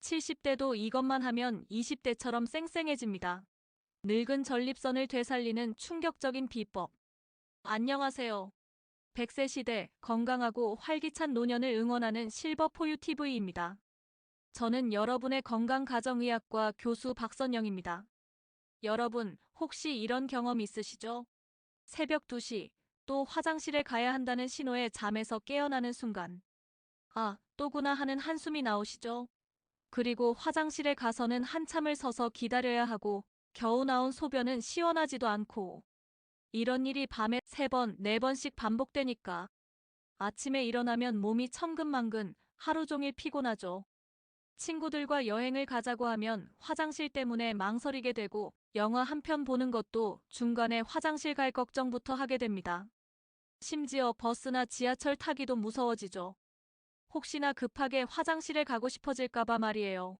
70대도 이것만 하면 20대처럼 쌩쌩해집니다. 늙은 전립선을 되살리는 충격적인 비법. 안녕하세요. 100세 시대 건강하고 활기찬 노년을 응원하는 실버포유 TV입니다. 저는 여러분의 건강가정의학과 교수 박선영입니다. 여러분, 혹시 이런 경험 있으시죠? 새벽 2시, 또 화장실에 가야 한다는 신호에 잠에서 깨어나는 순간. 아, 또구나 하는 한숨이 나오시죠? 그리고 화장실에 가서는 한참을 서서 기다려야 하고 겨우 나온 소변은 시원하지도 않고 이런 일이 밤에 3번, 4번씩 반복되니까 아침에 일어나면 몸이 천근만근 하루 종일 피곤하죠. 친구들과 여행을 가자고 하면 화장실 때문에 망설이게 되고 영화 한 편 보는 것도 중간에 화장실 갈 걱정부터 하게 됩니다. 심지어 버스나 지하철 타기도 무서워지죠. 혹시나 급하게 화장실에 가고 싶어질까봐 말이에요.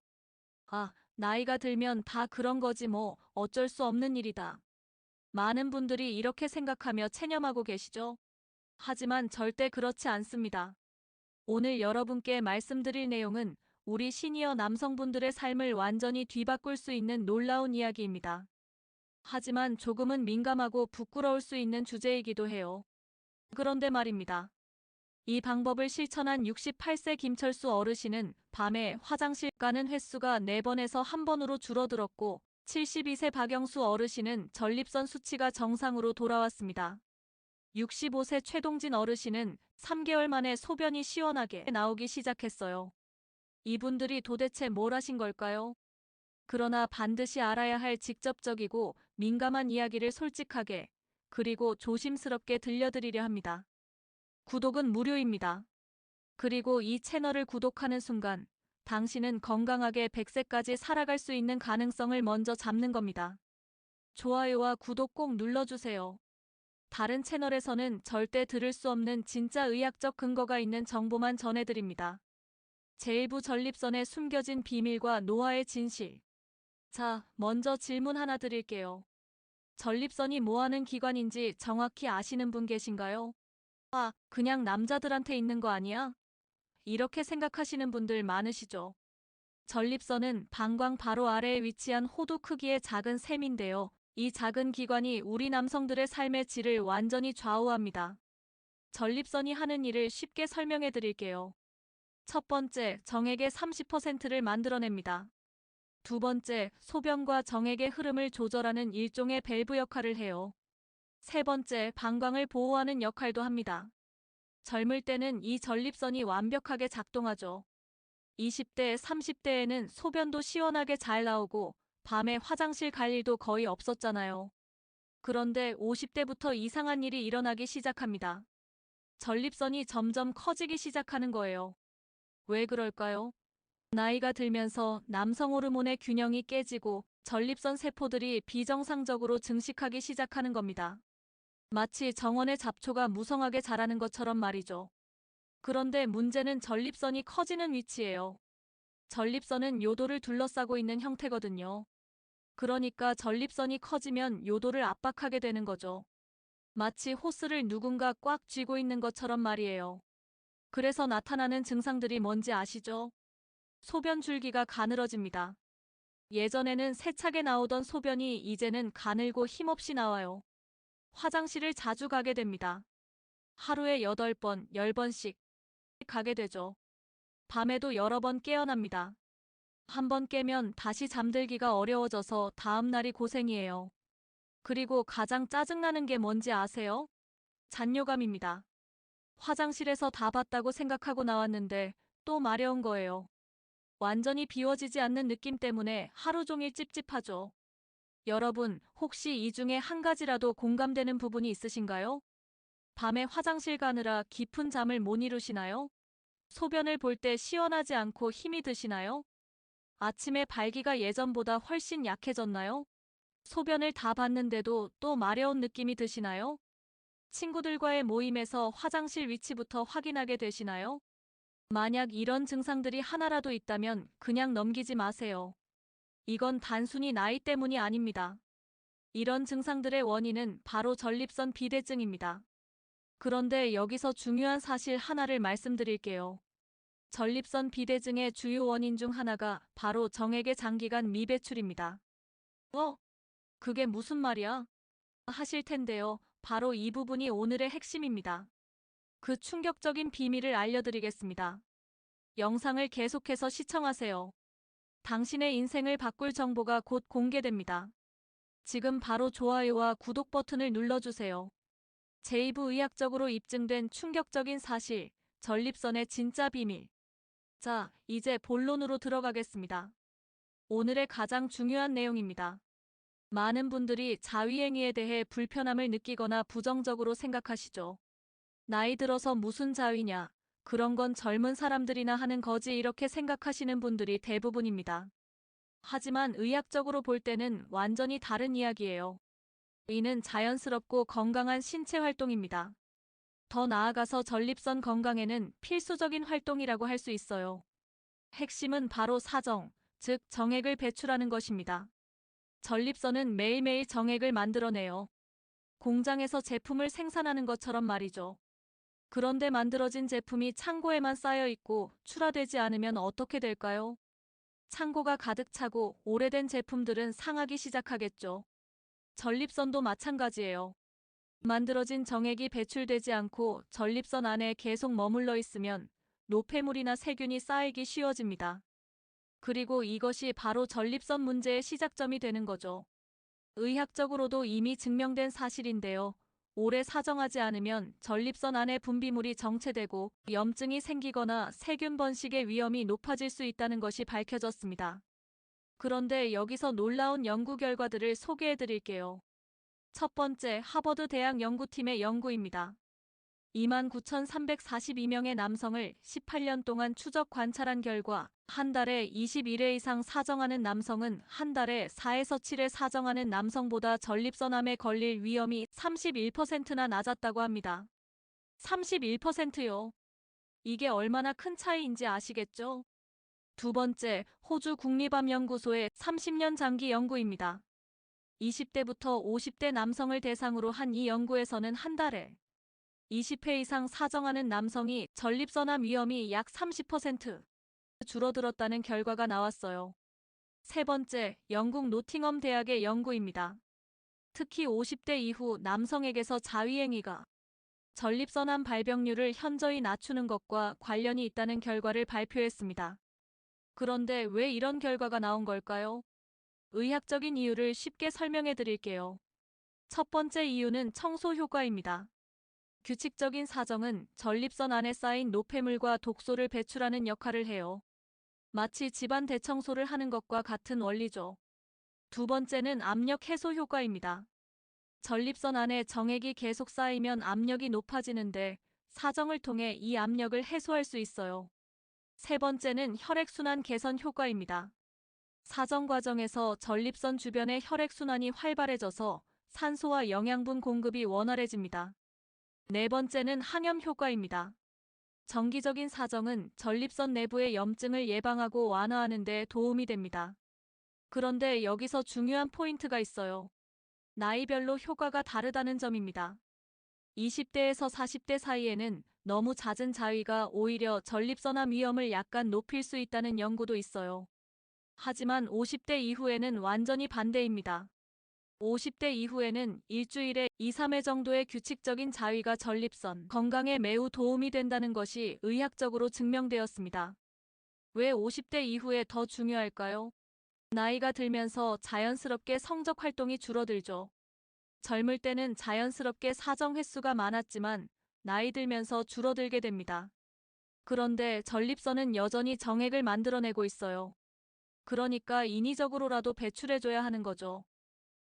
아, 나이가 들면 다 그런 거지 뭐 어쩔 수 없는 일이다. 많은 분들이 이렇게 생각하며 체념하고 계시죠? 하지만 절대 그렇지 않습니다. 오늘 여러분께 말씀드릴 내용은 우리 시니어 남성분들의 삶을 완전히 뒤바꿀 수 있는 놀라운 이야기입니다. 하지만 조금은 민감하고 부끄러울 수 있는 주제이기도 해요. 그런데 말입니다. 이 방법을 실천한 68세 김철수 어르신은 밤에 화장실 가는 횟수가 4번에서 1번으로 줄어들었고 72세 박영수 어르신은 전립선 수치가 정상으로 돌아왔습니다. 65세 최동진 어르신은 3개월 만에 소변이 시원하게 나오기 시작했어요. 이분들이 도대체 뭘 하신 걸까요? 그러나 반드시 알아야 할 직접적이고 민감한 이야기를 솔직하게 그리고 조심스럽게 들려드리려 합니다. 구독은 무료입니다. 그리고 이 채널을 구독하는 순간 당신은 건강하게 100세까지 살아갈 수 있는 가능성을 먼저 잡는 겁니다. 좋아요와 구독 꼭 눌러주세요. 다른 채널에서는 절대 들을 수 없는 진짜 의학적 근거가 있는 정보만 전해드립니다. 제1부 전립선에 숨겨진 비밀과 노화의 진실. 자, 먼저 질문 하나 드릴게요. 전립선이 뭐하는 기관인지 정확히 아시는 분 계신가요? 아, 그냥 남자들한테 있는 거 아니야? 이렇게 생각하시는 분들 많으시죠? 전립선은 방광 바로 아래에 위치한 호두 크기의 작은 샘인데요. 이 작은 기관이 우리 남성들의 삶의 질을 완전히 좌우합니다. 전립선이 하는 일을 쉽게 설명해 드릴게요. 첫 번째, 정액의 30%를 만들어냅니다. 두 번째, 소변과 정액의 흐름을 조절하는 일종의 밸브 역할을 해요. 세 번째, 방광을 보호하는 역할도 합니다. 젊을 때는 이 전립선이 완벽하게 작동하죠. 20대, 30대에는 소변도 시원하게 잘 나오고 밤에 화장실 갈 일도 거의 없었잖아요. 그런데 50대부터 이상한 일이 일어나기 시작합니다. 전립선이 점점 커지기 시작하는 거예요. 왜 그럴까요? 나이가 들면서 남성 호르몬의 균형이 깨지고 전립선 세포들이 비정상적으로 증식하기 시작하는 겁니다. 마치 정원의 잡초가 무성하게 자라는 것처럼 말이죠. 그런데 문제는 전립선이 커지는 위치예요. 전립선은 요도를 둘러싸고 있는 형태거든요. 그러니까 전립선이 커지면 요도를 압박하게 되는 거죠. 마치 호스를 누군가 꽉 쥐고 있는 것처럼 말이에요. 그래서 나타나는 증상들이 뭔지 아시죠? 소변 줄기가 가늘어집니다. 예전에는 세차게 나오던 소변이 이제는 가늘고 힘없이 나와요. 화장실을 자주 가게 됩니다. 하루에 8번, 10번씩 가게 되죠. 밤에도 여러 번 깨어납니다. 한 번 깨면 다시 잠들기가 어려워져서 다음 날이 고생이에요. 그리고 가장 짜증나는 게 뭔지 아세요? 잔뇨감입니다. 화장실에서 다 봤다고 생각하고 나왔는데 또 마려운 거예요. 완전히 비워지지 않는 느낌 때문에 하루 종일 찝찝하죠. 여러분, 혹시 이 중에 한 가지라도 공감되는 부분이 있으신가요? 밤에 화장실 가느라 깊은 잠을 못 이루시나요? 소변을 볼 때 시원하지 않고 힘이 드시나요? 아침에 발기가 예전보다 훨씬 약해졌나요? 소변을 다 봤는데도 또 마려운 느낌이 드시나요? 친구들과의 모임에서 화장실 위치부터 확인하게 되시나요? 만약 이런 증상들이 하나라도 있다면 그냥 넘기지 마세요. 이건 단순히 나이 때문이 아닙니다. 이런 증상들의 원인은 바로 전립선 비대증입니다. 그런데 여기서 중요한 사실 하나를 말씀드릴게요. 전립선 비대증의 주요 원인 중 하나가 바로 정액의 장기간 미배출입니다. 어? 그게 무슨 말이야? 하실 텐데요. 바로 이 부분이 오늘의 핵심입니다. 그 충격적인 비밀을 알려드리겠습니다. 영상을 계속해서 시청하세요. 당신의 인생을 바꿀 정보가 곧 공개됩니다. 지금 바로 좋아요와 구독 버튼을 눌러주세요. 제2부 의학적으로 입증된 충격적인 사실, 전립선의 진짜 비밀. 자, 이제 본론으로 들어가겠습니다. 오늘의 가장 중요한 내용입니다. 많은 분들이 자위행위에 대해 불편함을 느끼거나 부정적으로 생각하시죠. 나이 들어서 무슨 자위냐, 그런 건 젊은 사람들이나 하는 거지 이렇게 생각하시는 분들이 대부분입니다. 하지만 의학적으로 볼 때는 완전히 다른 이야기예요. 이는 자연스럽고 건강한 신체 활동입니다. 더 나아가서 전립선 건강에는 필수적인 활동이라고 할 수 있어요. 핵심은 바로 사정, 즉 정액을 배출하는 것입니다. 전립선은 매일매일 정액을 만들어내요. 공장에서 제품을 생산하는 것처럼 말이죠. 그런데 만들어진 제품이 창고에만 쌓여 있고 출하되지 않으면 어떻게 될까요? 창고가 가득 차고 오래된 제품들은 상하기 시작하겠죠. 전립선도 마찬가지예요. 만들어진 정액이 배출되지 않고 전립선 안에 계속 머물러 있으면 노폐물이나 세균이 쌓이기 쉬워집니다. 그리고 이것이 바로 전립선 문제의 시작점이 되는 거죠. 의학적으로도 이미 증명된 사실인데요. 오래 사정하지 않으면 전립선 안에 분비물이 정체되고 염증이 생기거나 세균 번식의 위험이 높아질 수 있다는 것이 밝혀졌습니다. 그런데 여기서 놀라운 연구 결과들을 소개해 드릴게요. 첫 번째, 하버드 대학 연구팀의 연구입니다. 29,342명의 남성을 18년 동안 추적 관찰한 결과 한 달에 21회 이상 사정하는 남성은 한 달에 4에서 7회 사정하는 남성보다 전립선암에 걸릴 위험이 31%나 낮았다고 합니다. 31%요. 이게 얼마나 큰 차이인지 아시겠죠? 두 번째, 호주 국립암연구소의 30년 장기 연구입니다. 20대부터 50대 남성을 대상으로 한 이 연구에서는 한 달에 20회 이상 사정하는 남성이 전립선암 위험이 약 30% 줄어들었다는 결과가 나왔어요. 세 번째, 영국 노팅엄 대학의 연구입니다. 특히 50대 이후 남성에게서 자위행위가 전립선암 발병률을 현저히 낮추는 것과 관련이 있다는 결과를 발표했습니다. 그런데 왜 이런 결과가 나온 걸까요? 의학적인 이유를 쉽게 설명해 드릴게요. 첫 번째 이유는 청소 효과입니다. 규칙적인 사정은 전립선 안에 쌓인 노폐물과 독소를 배출하는 역할을 해요. 마치 집안 대청소를 하는 것과 같은 원리죠. 두 번째는 압력 해소 효과입니다. 전립선 안에 정액이 계속 쌓이면 압력이 높아지는데 사정을 통해 이 압력을 해소할 수 있어요. 세 번째는 혈액순환 개선 효과입니다. 사정 과정에서 전립선 주변의 혈액순환이 활발해져서 산소와 영양분 공급이 원활해집니다. 네 번째는 항염 효과입니다. 정기적인 사정은 전립선 내부의 염증을 예방하고 완화하는 데 도움이 됩니다. 그런데 여기서 중요한 포인트가 있어요. 나이별로 효과가 다르다는 점입니다. 20대에서 40대 사이에는 너무 잦은 자위가 오히려 전립선암 위험을 약간 높일 수 있다는 연구도 있어요. 하지만 50대 이후에는 완전히 반대입니다. 50대 이후에는 일주일에 2, 3회 정도의 규칙적인 자위가 전립선 건강에 매우 도움이 된다는 것이 의학적으로 증명되었습니다. 왜 50대 이후에 더 중요할까요? 나이가 들면서 자연스럽게 성적 활동이 줄어들죠. 젊을 때는 자연스럽게 사정 횟수가 많았지만 나이 들면서 줄어들게 됩니다. 그런데 전립선은 여전히 정액을 만들어내고 있어요. 그러니까 인위적으로라도 배출해줘야 하는 거죠.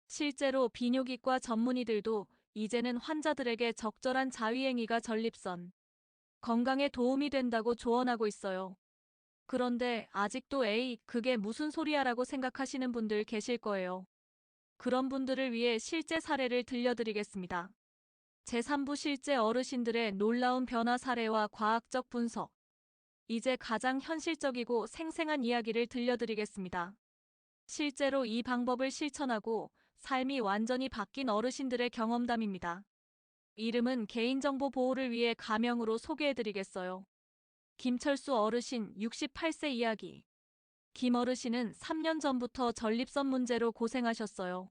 실제로 비뇨기과 전문의들도 이제는 환자들에게 적절한 자위행위가 전립선 건강에 도움이 된다고 조언하고 있어요. 그런데 아직도 에이, 그게 무슨 소리야라고 생각하시는 분들 계실 거예요. 그런 분들을 위해 실제 사례를 들려드리겠습니다. 제3부 실제 어르신들의 놀라운 변화 사례와 과학적 분석. 이제 가장 현실적이고 생생한 이야기를 들려드리겠습니다. 실제로 이 방법을 실천하고 삶이 완전히 바뀐 어르신들의 경험담입니다. 이름은 개인정보 보호를 위해 가명으로 소개해드리겠어요. 김철수 어르신 68세 이야기. 김 어르신은 3년 전부터 전립선 문제로 고생하셨어요.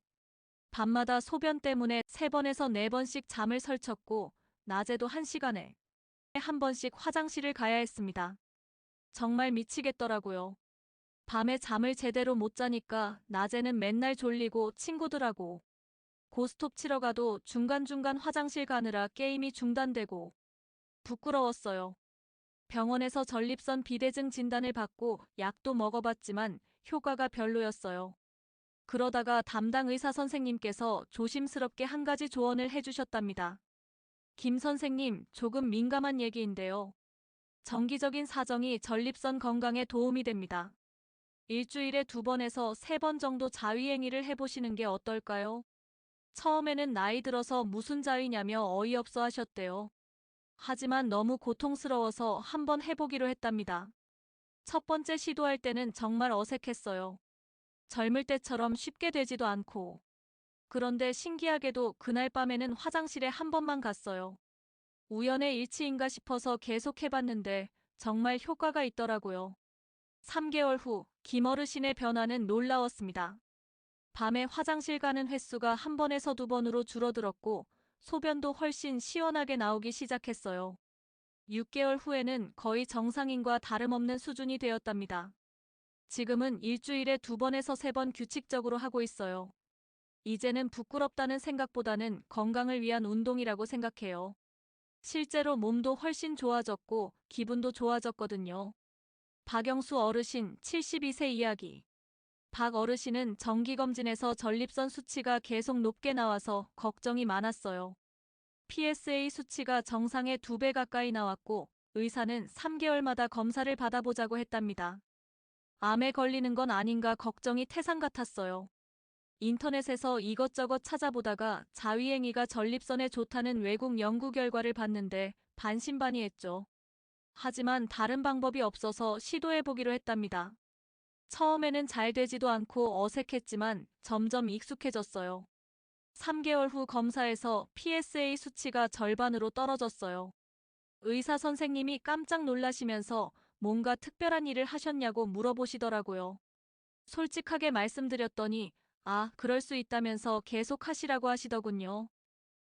밤마다 소변 때문에 3번에서 4번씩 잠을 설쳤고 낮에도 1시간에 한 번씩 화장실을 가야 했습니다. 정말 미치겠더라고요. 밤에 잠을 제대로 못 자니까 낮에는 맨날 졸리고 친구들하고 고스톱 치러 가도 중간중간 화장실 가느라 게임이 중단되고 부끄러웠어요. 병원에서 전립선 비대증 진단을 받고 약도 먹어봤지만 효과가 별로였어요. 그러다가 담당 의사 선생님께서 조심스럽게 한 가지 조언을 해주셨답니다. 김 선생님, 조금 민감한 얘기인데요. 정기적인 사정이 전립선 건강에 도움이 됩니다. 일주일에 2번에서 3번 정도 자위행위를 해보시는 게 어떨까요? 처음에는 나이 들어서 무슨 자위냐며 어이없어 하셨대요. 하지만 너무 고통스러워서 한번 해보기로 했답니다. 첫 번째 시도할 때는 정말 어색했어요. 젊을 때처럼 쉽게 되지도 않고. 그런데 신기하게도 그날 밤에는 화장실에 한 번만 갔어요. 우연의 일치인가 싶어서 계속 해봤는데 정말 효과가 있더라고요. 3개월 후 김 어르신의 변화는 놀라웠습니다. 밤에 화장실 가는 횟수가 1번에서 2번으로 줄어들었고 소변도 훨씬 시원하게 나오기 시작했어요. 6개월 후에는 거의 정상인과 다름없는 수준이 되었답니다. 지금은 일주일에 2번에서 3번 규칙적으로 하고 있어요. 이제는 부끄럽다는 생각보다는 건강을 위한 운동이라고 생각해요. 실제로 몸도 훨씬 좋아졌고 기분도 좋아졌거든요. 박영수 어르신 72세 이야기. 박 어르신은 정기검진에서 전립선 수치가 계속 높게 나와서 걱정이 많았어요. PSA 수치가 정상의 2배 가까이 나왔고 의사는 3개월마다 검사를 받아보자고 했답니다. 암에 걸리는 건 아닌가 걱정이 태산 같았어요. 인터넷에서 이것저것 찾아보다가 자위행위가 전립선에 좋다는 외국 연구 결과를 봤는데 반신반의했죠. 하지만 다른 방법이 없어서 시도해보기로 했답니다. 처음에는 잘 되지도 않고 어색했지만 점점 익숙해졌어요. 3개월 후 검사에서 PSA 수치가 절반으로 떨어졌어요. 의사 선생님이 깜짝 놀라시면서 뭔가 특별한 일을 하셨냐고 물어보시더라고요. 솔직하게 말씀드렸더니 그럴 수 있다면서 계속 하시라고 하시더군요.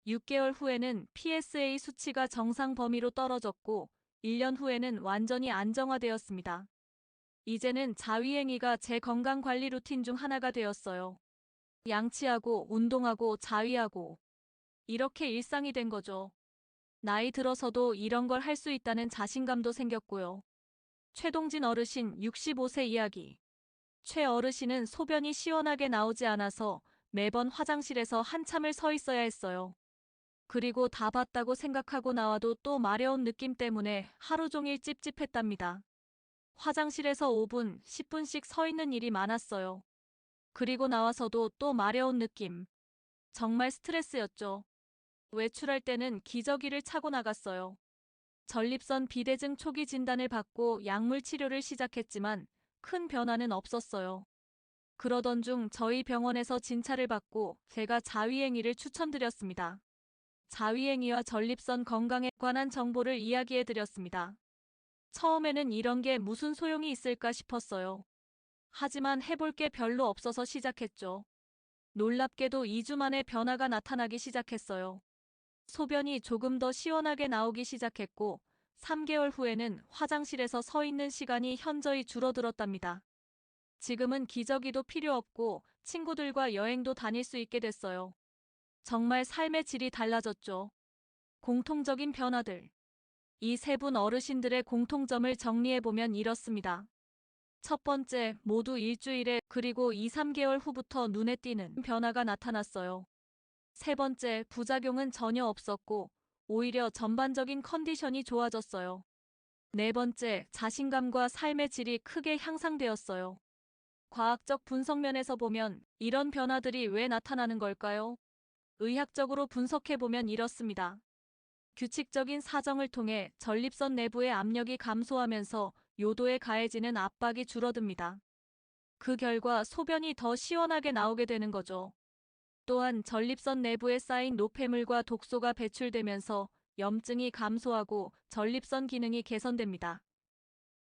6개월 후에는 PSA 수치가 정상 범위로 떨어졌고 1년 후에는 완전히 안정화되었습니다. 이제는 자위행위가 제 건강관리 루틴 중 하나가 되었어요. 양치하고 운동하고 자위하고 이렇게 일상이 된 거죠. 나이 들어서도 이런 걸 할 수 있다는 자신감도 생겼고요. 최동진 어르신 65세 이야기. 최 어르신은 소변이 시원하게 나오지 않아서 매번 화장실에서 한참을 서 있어야 했어요. 그리고 다 봤다고 생각하고 나와도 또 마려운 느낌 때문에 하루 종일 찝찝했답니다. 화장실에서 5분, 10분씩 서 있는 일이 많았어요. 그리고 나와서도 또 마려운 느낌. 정말 스트레스였죠. 외출할 때는 기저귀를 차고 나갔어요. 전립선 비대증 초기 진단을 받고 약물 치료를 시작했지만 큰 변화는 없었어요. 그러던 중 저희 병원에서 진찰을 받고 제가 자위행위를 추천드렸습니다. 자위행위와 전립선 건강에 관한 정보를 이야기해드렸습니다. 처음에는 이런 게 무슨 소용이 있을까 싶었어요. 하지만 해볼 게 별로 없어서 시작했죠. 놀랍게도 2주 만에 변화가 나타나기 시작했어요. 소변이 조금 더 시원하게 나오기 시작했고 3개월 후에는 화장실에서 서 있는 시간이 현저히 줄어들었답니다. 지금은 기저귀도 필요 없고 친구들과 여행도 다닐 수 있게 됐어요. 정말 삶의 질이 달라졌죠. 공통적인 변화들. 이 3분 어르신들의 공통점을 정리해보면 이렇습니다. 첫 번째, 모두 일주일에 그리고 2, 3개월 후부터 눈에 띄는 변화가 나타났어요. 세 번째, 부작용은 전혀 없었고 오히려 전반적인 컨디션이 좋아졌어요. 네 번째, 자신감과 삶의 질이 크게 향상되었어요. 과학적 분석 면에서 보면 이런 변화들이 왜 나타나는 걸까요? 의학적으로 분석해보면 이렇습니다. 규칙적인 사정을 통해 전립선 내부의 압력이 감소하면서 요도에 가해지는 압박이 줄어듭니다. 그 결과 소변이 더 시원하게 나오게 되는 거죠. 또한 전립선 내부에 쌓인 노폐물과 독소가 배출되면서 염증이 감소하고 전립선 기능이 개선됩니다.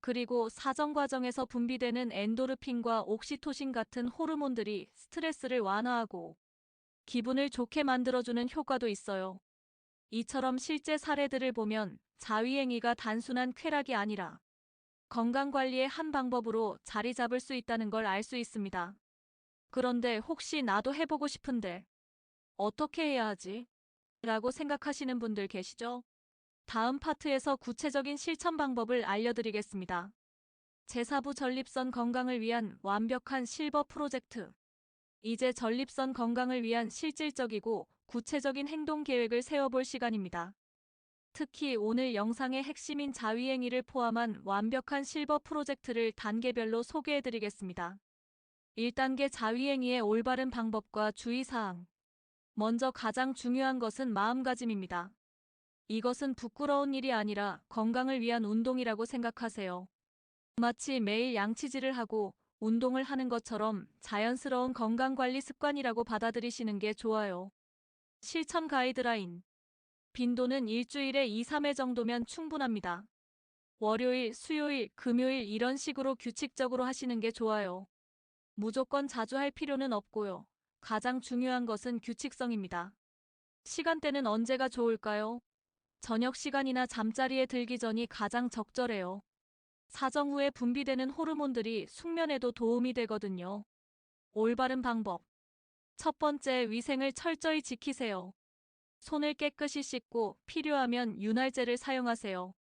그리고 사정 과정에서 분비되는 엔도르핀과 옥시토신 같은 호르몬들이 스트레스를 완화하고 기분을 좋게 만들어주는 효과도 있어요. 이처럼 실제 사례들을 보면 자위행위가 단순한 쾌락이 아니라 건강관리의 한 방법으로 자리 잡을 수 있다는 걸 알 수 있습니다. 그런데 혹시 나도 해보고 싶은데 어떻게 해야 하지? 라고 생각하시는 분들 계시죠? 다음 파트에서 구체적인 실천 방법을 알려드리겠습니다. 제4부 전립선 건강을 위한 완벽한 실버 프로젝트. 이제 전립선 건강을 위한 실질적이고 구체적인 행동 계획을 세워볼 시간입니다. 특히 오늘 영상의 핵심인 자위행위를 포함한 완벽한 실버 프로젝트를 단계별로 소개해드리겠습니다. 1단계 자위행위의 올바른 방법과 주의사항. 먼저 가장 중요한 것은 마음가짐입니다. 이것은 부끄러운 일이 아니라 건강을 위한 운동이라고 생각하세요. 마치 매일 양치질을 하고 운동을 하는 것처럼 자연스러운 건강관리 습관이라고 받아들이시는 게 좋아요. 실천 가이드라인. 빈도는 일주일에 2, 3회 정도면 충분합니다. 월요일, 수요일, 금요일 이런 식으로 규칙적으로 하시는 게 좋아요. 무조건 자주 할 필요는 없고요. 가장 중요한 것은 규칙성입니다. 시간대는 언제가 좋을까요? 저녁 시간이나 잠자리에 들기 전이 가장 적절해요. 사정 후에 분비되는 호르몬들이 숙면에도 도움이 되거든요. 올바른 방법. 첫 번째, 위생을 철저히 지키세요. 손을 깨끗이 씻고 필요하면 윤활제를 사용하세요.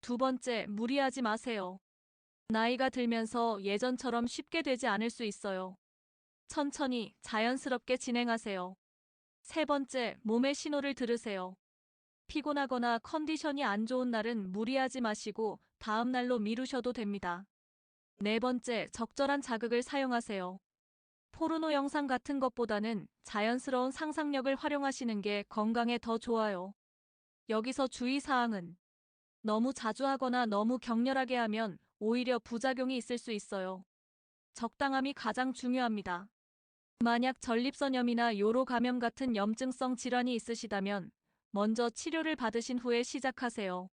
두 번째, 무리하지 마세요. 나이가 들면서 예전처럼 쉽게 되지 않을 수 있어요. 천천히 자연스럽게 진행하세요. 세 번째, 몸의 신호를 들으세요. 피곤하거나 컨디션이 안 좋은 날은 무리하지 마시고 다음 날로 미루셔도 됩니다. 네 번째, 적절한 자극을 사용하세요. 포르노 영상 같은 것보다는 자연스러운 상상력을 활용하시는 게 건강에 더 좋아요. 여기서 주의사항은 너무 자주 하거나 너무 격렬하게 하면 오히려 부작용이 있을 수 있어요. 적당함이 가장 중요합니다. 만약 전립선염이나 요로 감염 같은 염증성 질환이 있으시다면 먼저 치료를 받으신 후에 시작하세요.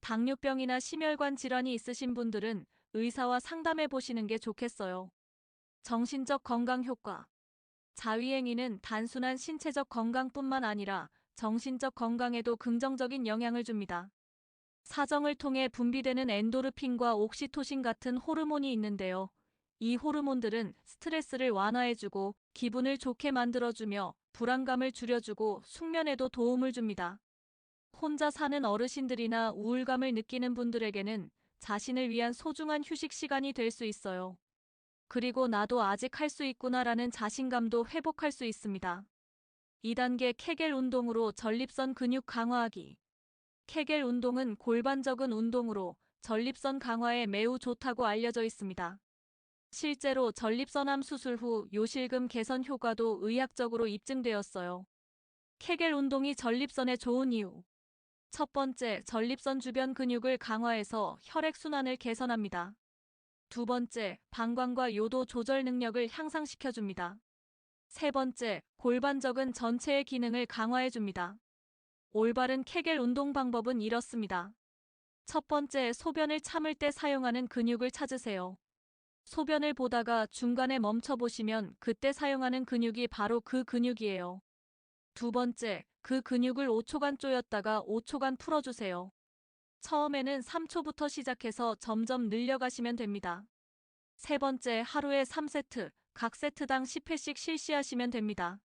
당뇨병이나 심혈관 질환이 있으신 분들은 의사와 상담해 보시는 게 좋겠어요. 정신적 건강 효과. 자위행위는 단순한 신체적 건강뿐만 아니라 정신적 건강에도 긍정적인 영향을 줍니다. 사정을 통해 분비되는 엔도르핀과 옥시토신 같은 호르몬이 있는데요. 이 호르몬들은 스트레스를 완화해주고 기분을 좋게 만들어주며 불안감을 줄여주고 숙면에도 도움을 줍니다. 혼자 사는 어르신들이나 우울감을 느끼는 분들에게는 자신을 위한 소중한 휴식 시간이 될 수 있어요. 그리고 나도 아직 할 수 있구나라는 자신감도 회복할 수 있습니다. 2단계 케겔 운동으로 전립선 근육 강화하기. 케겔 운동은 골반적인 운동으로 전립선 강화에 매우 좋다고 알려져 있습니다. 실제로 전립선암 수술 후 요실금 개선 효과도 의학적으로 입증되었어요. 케겔 운동이 전립선에 좋은 이유. 첫 번째, 전립선 주변 근육을 강화해서 혈액순환을 개선합니다. 두 번째, 방광과 요도 조절 능력을 향상시켜줍니다. 세 번째, 골반적인 전체의 기능을 강화해줍니다. 올바른 케겔 운동 방법은 이렇습니다. 첫 번째, 소변을 참을 때 사용하는 근육을 찾으세요. 소변을 보다가 중간에 멈춰보시면 그때 사용하는 근육이 바로 그 근육이에요. 두 번째, 그 근육을 5초간 조였다가 5초간 풀어주세요. 처음에는 3초부터 시작해서 점점 늘려가시면 됩니다. 세 번째, 하루에 3세트, 각 세트당 10회씩 실시하시면 됩니다.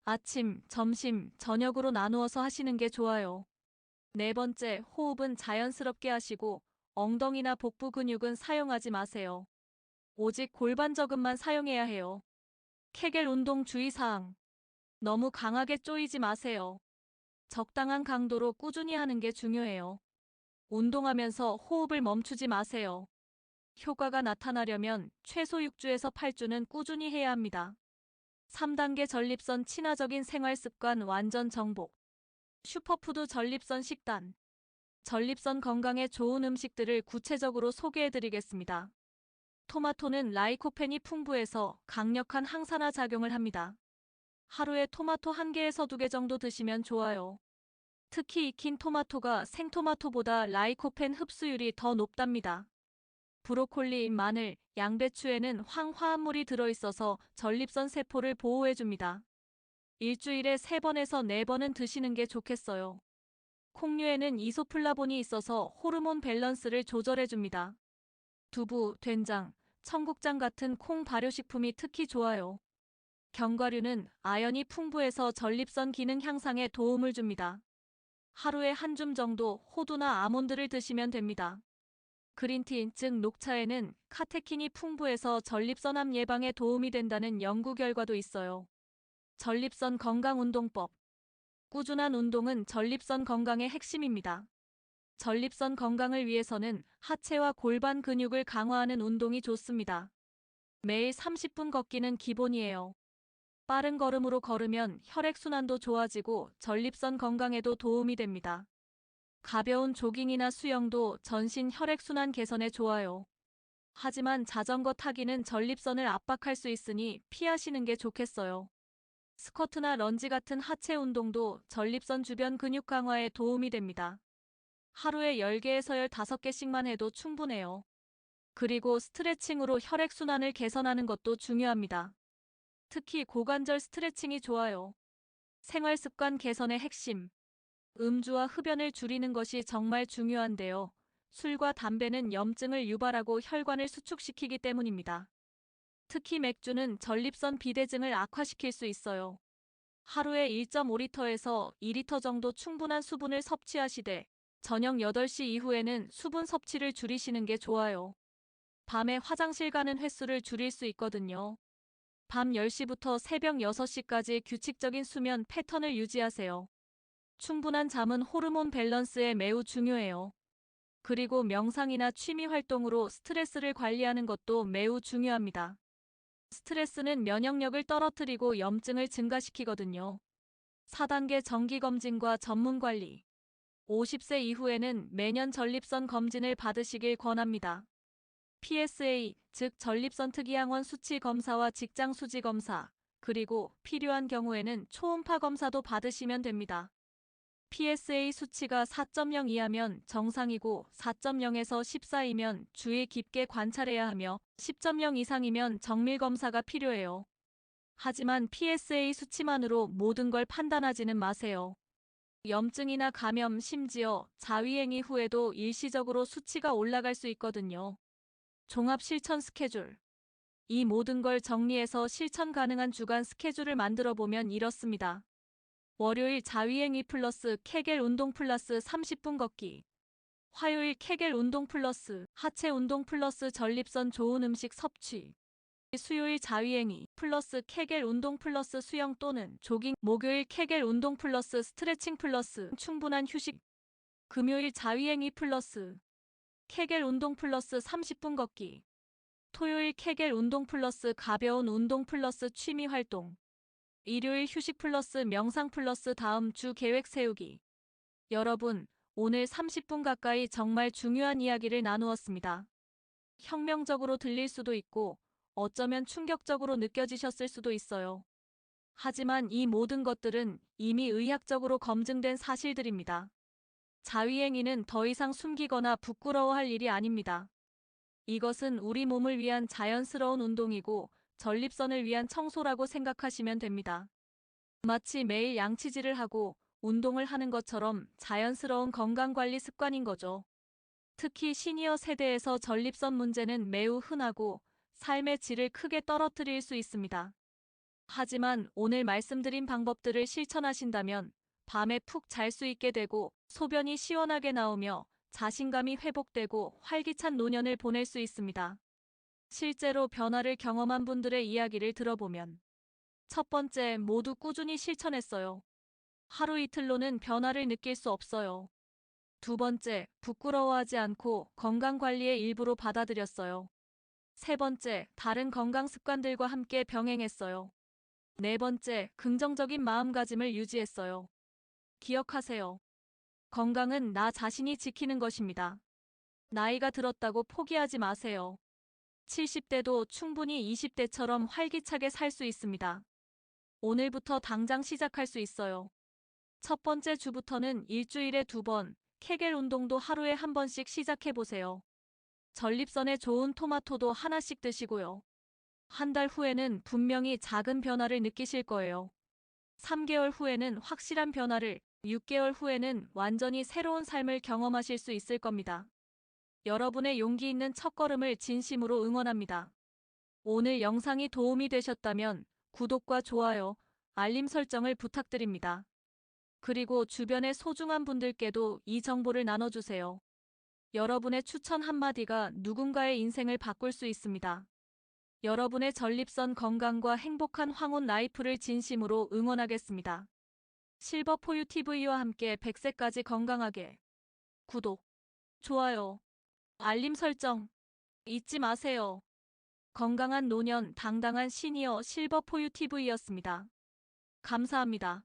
아침, 점심, 저녁으로 나누어서 하시는 게 좋아요. 네 번째, 호흡은 자연스럽게 하시고 엉덩이나 복부 근육은 사용하지 마세요. 오직 골반저근만 사용해야 해요. 케겔 운동 주의사항. 너무 강하게 조이지 마세요. 적당한 강도로 꾸준히 하는 게 중요해요. 운동하면서 호흡을 멈추지 마세요. 효과가 나타나려면 최소 6주에서 8주는 꾸준히 해야 합니다. 3단계 전립선 친화적인 생활습관 완전 정복. 슈퍼푸드 전립선 식단. 전립선 건강에 좋은 음식들을 구체적으로 소개해드리겠습니다. 토마토는 라이코펜이 풍부해서 강력한 항산화 작용을 합니다. 하루에 토마토 1개에서 2개 정도 드시면 좋아요. 특히 익힌 토마토가 생토마토보다 라이코펜 흡수율이 더 높답니다. 브로콜리, 마늘, 양배추에는 황화합물이 들어있어서 전립선 세포를 보호해줍니다. 일주일에 3번에서 4번은 드시는 게 좋겠어요. 콩류에는 이소플라본이 있어서 호르몬 밸런스를 조절해줍니다. 두부, 된장, 청국장 같은 콩 발효식품이 특히 좋아요. 견과류는 아연이 풍부해서 전립선 기능 향상에 도움을 줍니다. 하루에 한 줌 정도 호두나 아몬드를 드시면 됩니다. 그린티, 즉 녹차에는 카테킨이 풍부해서 전립선암 예방에 도움이 된다는 연구 결과도 있어요. 전립선 건강운동법. 꾸준한 운동은 전립선 건강의 핵심입니다. 전립선 건강을 위해서는 하체와 골반 근육을 강화하는 운동이 좋습니다. 매일 30분 걷기는 기본이에요. 빠른 걸음으로 걸으면 혈액순환도 좋아지고 전립선 건강에도 도움이 됩니다. 가벼운 조깅이나 수영도 전신 혈액순환 개선에 좋아요. 하지만 자전거 타기는 전립선을 압박할 수 있으니 피하시는 게 좋겠어요. 스쿼트나 런지 같은 하체 운동도 전립선 주변 근육 강화에 도움이 됩니다. 하루에 10개에서 15개씩만 해도 충분해요. 그리고 스트레칭으로 혈액순환을 개선하는 것도 중요합니다. 특히 고관절 스트레칭이 좋아요. 생활습관 개선의 핵심. 음주와 흡연을 줄이는 것이 정말 중요한데요. 술과 담배는 염증을 유발하고 혈관을 수축시키기 때문입니다. 특히 맥주는 전립선 비대증을 악화시킬 수 있어요. 하루에 1.5리터에서 2리터 정도 충분한 수분을 섭취하시되 저녁 8시 이후에는 수분 섭취를 줄이시는 게 좋아요. 밤에 화장실 가는 횟수를 줄일 수 있거든요. 밤 10시부터 새벽 6시까지 규칙적인 수면 패턴을 유지하세요. 충분한 잠은 호르몬 밸런스에 매우 중요해요. 그리고 명상이나 취미 활동으로 스트레스를 관리하는 것도 매우 중요합니다. 스트레스는 면역력을 떨어뜨리고 염증을 증가시키거든요. 4단계 정기검진과 전문관리. 50세 이후에는 매년 전립선 검진을 받으시길 권합니다. PSA, 즉 전립선 특이항원 수치 검사와 직장 수지 검사, 그리고 필요한 경우에는 초음파 검사도 받으시면 됩니다. PSA 수치가 4.0 이하면 정상이고 4.0에서 14이면 주의 깊게 관찰해야 하며 10.0 이상이면 정밀 검사가 필요해요. 하지만 PSA 수치만으로 모든 걸 판단하지는 마세요. 염증이나 감염, 심지어 자위행위 후에도 일시적으로 수치가 올라갈 수 있거든요. 종합 실천 스케줄. 이 모든 걸 정리해서 실천 가능한 주간 스케줄을 만들어 보면 이렇습니다. 월요일 자위행위 플러스 케겔 운동 플러스 30분 걷기. 화요일 케겔 운동 플러스 하체 운동 플러스 전립선 좋은 음식 섭취. 수요일 자위행위 플러스 케겔 운동 플러스 수영 또는 조깅. 목요일 케겔 운동 플러스 스트레칭 플러스 충분한 휴식. 금요일 자위행위 플러스 케겔 운동 플러스 30분 걷기. 토요일 케겔 운동 플러스 가벼운 운동 플러스 취미 활동. 일요일 휴식 플러스 명상 플러스 다음 주 계획 세우기. 여러분, 오늘 30분 가까이 정말 중요한 이야기를 나누었습니다. 혁명적으로 들릴 수도 있고 어쩌면 충격적으로 느껴지셨을 수도 있어요. 하지만 이 모든 것들은 이미 의학적으로 검증된 사실들입니다. 자위행위는 더 이상 숨기거나 부끄러워할 일이 아닙니다. 이것은 우리 몸을 위한 자연스러운 운동이고 전립선을 위한 청소라고 생각하시면 됩니다. 마치 매일 양치질을 하고 운동을 하는 것처럼 자연스러운 건강관리 습관인 거죠. 특히 시니어 세대에서 전립선 문제는 매우 흔하고 삶의 질을 크게 떨어뜨릴 수 있습니다. 하지만 오늘 말씀드린 방법들을 실천하신다면 밤에 푹 잘 수 있게 되고 소변이 시원하게 나오며 자신감이 회복되고 활기찬 노년을 보낼 수 있습니다. 실제로 변화를 경험한 분들의 이야기를 들어보면 첫 번째, 모두 꾸준히 실천했어요. 하루 이틀로는 변화를 느낄 수 없어요. 두 번째, 부끄러워하지 않고 건강관리의 일부로 받아들였어요. 세 번째, 다른 건강 습관들과 함께 병행했어요. 네 번째, 긍정적인 마음가짐을 유지했어요. 기억하세요. 건강은 나 자신이 지키는 것입니다. 나이가 들었다고 포기하지 마세요. 70대도 충분히 20대처럼 활기차게 살 수 있습니다. 오늘부터 당장 시작할 수 있어요. 첫 번째 주부터는 일주일에 2번, 케겔 운동도 하루에 한 번씩 시작해보세요. 전립선에 좋은 토마토도 하나씩 드시고요. 한 달 후에는 분명히 작은 변화를 느끼실 거예요. 3개월 후에는 확실한 변화를, 6개월 후에는 완전히 새로운 삶을 경험하실 수 있을 겁니다. 여러분의 용기 있는 첫걸음을 진심으로 응원합니다. 오늘 영상이 도움이 되셨다면 구독과 좋아요, 알림 설정을 부탁드립니다. 그리고 주변의 소중한 분들께도 이 정보를 나눠주세요. 여러분의 추천 한마디가 누군가의 인생을 바꿀 수 있습니다. 여러분의 전립선 건강과 행복한 황혼 라이프를 진심으로 응원하겠습니다. 실버포유TV와 함께 100세까지 건강하게. 구독, 좋아요, 알림 설정 잊지 마세요. 건강한 노년, 당당한 시니어 실버포유TV였습니다. 감사합니다.